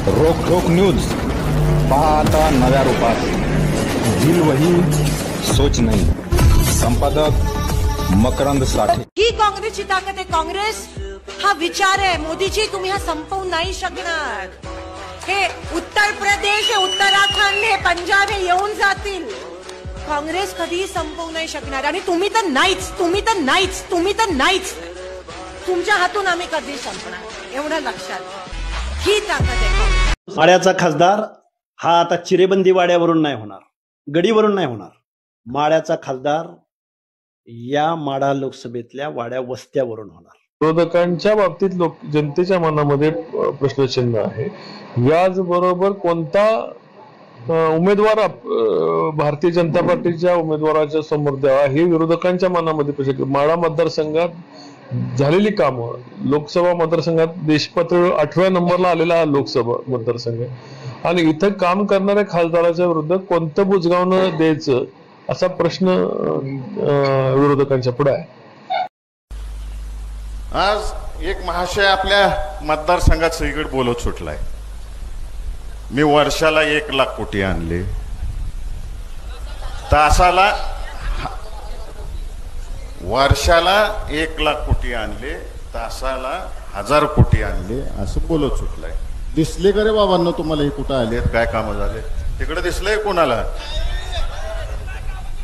रोक ठोक न्यूज पाहता नव्या रूपात, दिल वही सोच नहीं। संपादक मकरंद साठे। ही काँग्रेसची ताकद आहे। काँग्रेस हा विचार आहे मोदीजी, तुम्ही हा संपवू नाही शकणार। हे उत्तर प्रदेश, हे उत्तराखंड, हे पंजाब हे येऊन जातील, काँग्रेस कधीही संपवू नाही शकणार। आणि तुम्ही तर नाहीच, तुम्ही तर नाहीच, तुम्ही तर नाहीच। तुमच्या हातून आम्ही कधी संपणार एवढं लक्षात घ्या। ही ताकद आहे। माड्याचा खासदार हा आता चिरेबंदी वाड्यावरून नाही होणार, गडीवरून नाही होणार। माड्याचा खासदार या माढा लोकसभेतल्या वाड्या वस्त्यावरून होणार। विरोधकांच्या बाबतीत जनतेच्या मनामध्ये प्रश्नचिन्ह आहे। याचबरोबर कोणता उमेदवार भारतीय जनता पार्टीच्या उमेदवाराच्या समोर द्यावा हे विरोधकांच्या मनामध्ये प्रश्न। माढा मतदारसंघात झालेली कामं, लोकसभा मतदारसंघात देशपातळीवर 8व्या नंबरला आलेला हा लोकसभा मतदारसंघ आणि इथं काम करणाऱ्या खासदाराच्या विरुद्ध कोणतं बुजगावणं द्यायचं असा प्रश्न विरोधकांच्या पुढे आहे। आज एक महाशय आपल्या मतदारसंघात सगळीकडे बोलत सुटलाय, मी वर्षाला 1 लाख कोटी आणले, तासाला वर्षाला 1 लाख कोटी आणले, तासाला 1000 कोटी आणले असं बोलत सुटलाय। दिसले का रे बाबांनो तुम्हाला हे कुठं आले, काय कामं झाले, तिकडे दिसलंय कोणाला?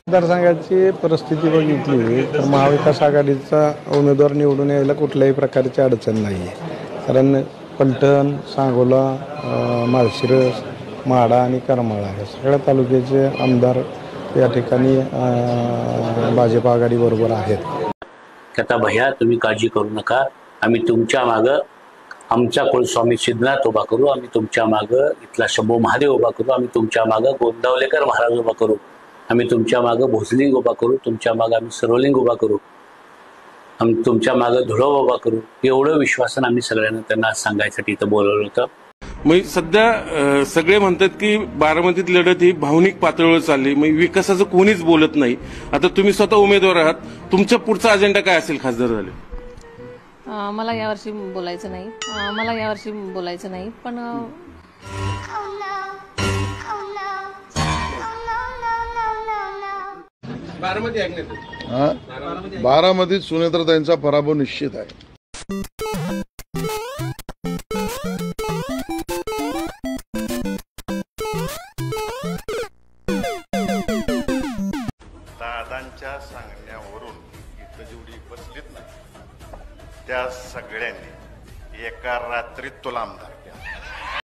मतदारसंघाची परिस्थिती बघितली तर महाविकास आघाडीचा उमेदवार निवडून यायला कुठल्याही प्रकारची अडचण नाही आहे। कारण पलटण, सांगोला, माळशिरस, माढा आणि करमाळा या सगळ्या तालुक्याचे आमदार या ठिकाणी भाजप आघाडी बरोबर आहेत। आता भैया तुम्ही काळजी करू नका, आम्ही तुमच्या मागं आमचा कुलस्वामी सिद्धनाथ उभा करू, आम्ही तुमच्या मागं इथला शंभू महादेव उभा करू, आम्ही तुमच्या मागं गोंदावलेकर महाराज उभा करू, आम्ही तुमच्या मागं भोसलिंग उभा करू, तुमच्या मागं आम्ही सर्वलिंग उभा करू, आम्ही तुमच्या मागं धुळव उभा करू। एवढं विश्वासन आम्ही सगळ्यांना त्यांना सांगायसाठी इथं बोलवलं होतं। मग सध्या सगळे म्हणतात की बारामतीत लढत ही भावनिक पातळीवर चालली, मग विकासाचं कोणीच बोलत नाही। आता तुम्ही स्वतः उमेदवार आहात, तुमचा पुढचा अजेंडा काय असेल खासदार झाले? मला यावर्षी बोलायचं नाही, पण बारामतीत सुनेत्राताईंचा पराभव निश्चित आहे। दादांच्या सांगण्यावरून इथं जेवढी बसलीत ना त्या सगळ्यांनी एका रात्रीत तुला आमदार